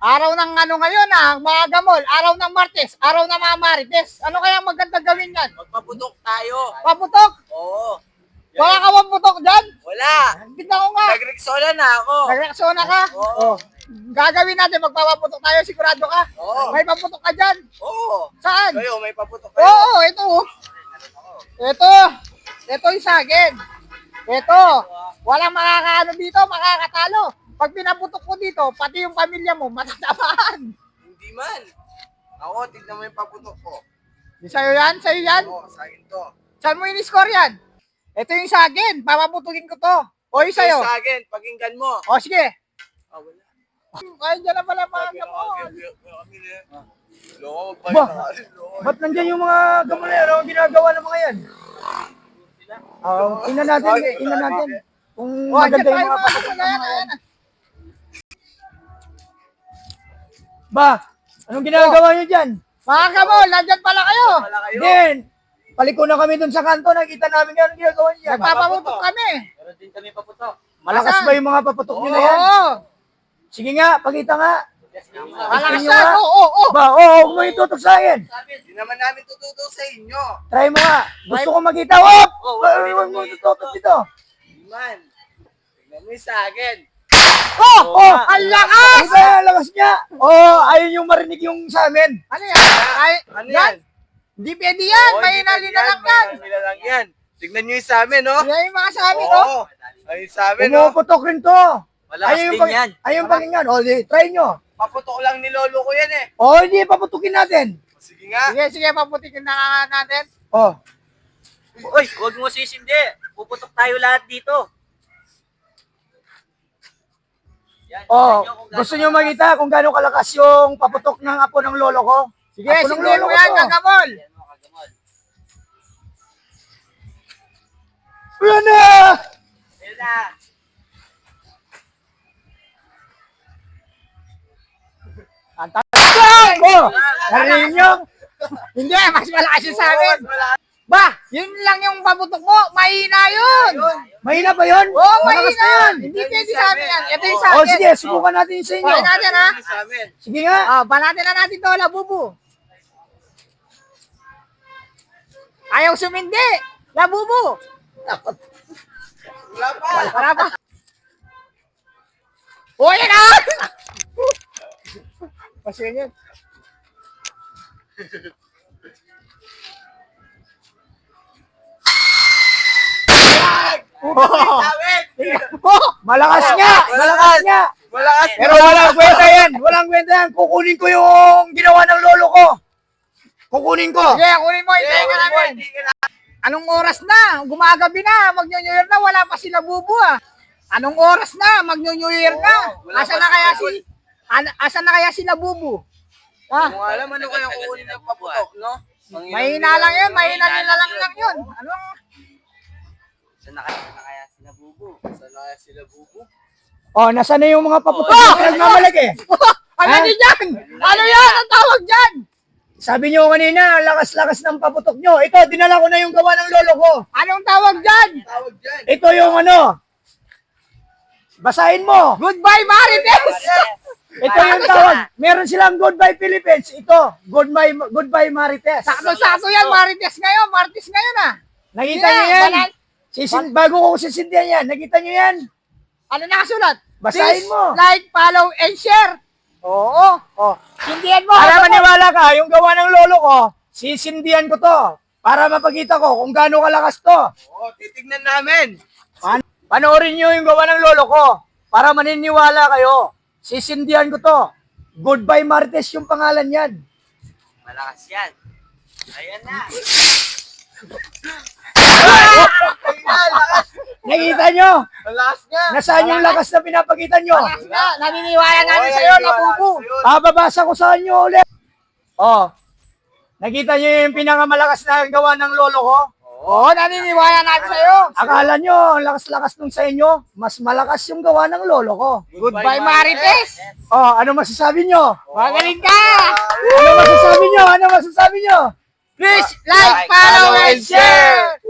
Araw ng ano ngayon mga gamol, araw ng Martes, araw ng mga Marites. Ano kaya maganda gawin yan? Magpaputok tayo. Paputok? Oo. Wala ka bang putok dyan? Wala. Kita ko nga. Nagreksona na ako. Nagreaksona ka? Oo. Gagawin natin, magpapaputok tayo, sigurado ka? Oo. May paputok ka dyan? Oo. Saan? Kayo, may paputok kayo. Oo, ito. Ito yung sagin. Ito. Walang makakaano dito, makakatalo. Pag pinaputok ko dito, pati yung pamilya mo, matatamaan. Hindi man. Ako, tignan mo yung paputok ko. Di sa'yo yan? Sa'yo yan? Oo, sa akin to. Saan mo in-score yan? Ito yung sagin. Papaputukin ko to. O yung sa'yo? Sa akin, pakinggan mo. O sige. Ah, wala. Ay, dyan na pala mga gamol. Ba, ba't nandyan yung mga gamonero? Ang ginagawa ng mga yan? Tingnan natin. Kung O, dyan maganda tayo yung mga mga paputok gamol. ng Ayan, mga ayan. yan. Ba, anong ginagawa nyo dyan? Mga gamol, nandyan pala kayo. Wala kayo. Then, paliko na kami dun sa kanto. Nakita namin yan ang ginagawa nyo dyan. Nagpapaputok kami. Meron din kami paputok. Malakas Asan? ba yung mga paputok nyo na yan? Oo. Sige nga, pakita nga. Malakas nyo yan. nga. Oo. Ba, huwag mo itutok sa akin. Hindi naman namin tututo sa inyo. Try mo nga. Gusto ko makita. Huwag mo itutok dito. Hindi man. Tignan mo yung sa akin. Ang lakas. Iba yung lakas niya. Ayun yung marinig yung sa amin. Ano yan? Ay, Ano yan? Hindi pwede yan. Oo, May hindi pwede nalina lang yan. May nalina lang yan. Tignan nyo yung sa amin, no? Yan yung mga sabi, no? Oo. Ayun sa amin, no? Pumuputok rin to. Malakas din yan. Ayun pakinggan. Try nyo. Paputok lang ni lolo ko yan, eh. Hindi, paputukin natin. Sige nga. Sige, paputikin na natin. Uy, huwag mo sisindi. Puputok tayo lahat dito. Yan, Gusto nyo makita kung gaano kalakas yung paputok ng apo ng lolo ko? Sige, Apo ng sige mo yan, gagamol. Yan na! Yan na. Narinig nyo? Hindi, mas malakas yun sa amin. Ba, yun lang yung paputok mo. Mahina yun. Mahina ba yun? Oo, Malakas mahina na yun. Hindi pwede sa amin yan. Ito yung sa akin. Sige, subukan natin yung sa inyo. Bakit natin, ha? Sa amin. Sige nga. Banatin na natin to, labubu. Ayaw sumindi. Labubu. Wala pa. Wala pa. O, yan na! Pasiyan yun. Sa amin. Malakas nga! Malakas nga! Malakas. Pero walang kwenta yan! Walang kwenta yan! Kukunin ko yung ginawa ng lolo ko! Kukunin ko! Sige, kunin mo. Hintayin ka namin. Anong oras na? Gumagabi na. Mag-New Year na. Wala pa sila bubu, Anong oras na? Mag-New Year na. wala Asan pa na kaya sila si... Asan na kaya sila bubu? Kung alam ano kaya kukunin ng paputok, no? Mahina lang yun. Mahina nila lang yun. Ano? Saan na kaya sila bubu? Saan na kaya sila bubu? Nasaan na yung mga paputok na nagmamalaki? Ano din yan? Ano yan? Ang tawag dyan? Sabi nyo kanina, lakas-lakas ng paputok nyo. Ito, dinala ko na yung gawa ng lolo ko. Anong tawag dyan? Tawag dyan. Ito yung basahin mo. Goodbye, Marites! Ito yung tawag. Meron silang Goodbye Philippines. Ito, Goodbye Marites. Sakto-sakto yan, Marites ngayon. Martes ngayon, Nakita nyo yan? Banal. Bago ko sisindihan yan, nakita nyo yan? Ano nakasulat? Basahin Please mo. like, follow, and share. Oo. Sindihan mo. Para maniwala ka, yung gawa ng lolo ko, sisindihan ko to. Para mapakita ko kung gaano kalakas to. Oo, titignan namin. Panoorin nyo yung gawa ng lolo ko. Para maniniwala kayo. Sisindihan ko to. Goodbye Marites yung pangalan yan. Malakas yan. Ayan na. Nakita nyo? Malakas nga. Nasaan yung lakas na pinapakita nyo? Malakas nga. Naniniwala namin sa'yo, nabubu. Bababasa ko sa inyo ulit. Nakita nyo yung pinakamalakas na gawa ng lolo ko? Oo, naniniwala namin sa'yo. Akala nyo, ang lakas-lakas nung sa inyo, mas malakas yung gawa ng lolo ko. Goodbye, Marites. Ano masasabi nyo? Magaling ka. Ano masasabi nyo? Ano masasabi nyo? Please like, follow, and share.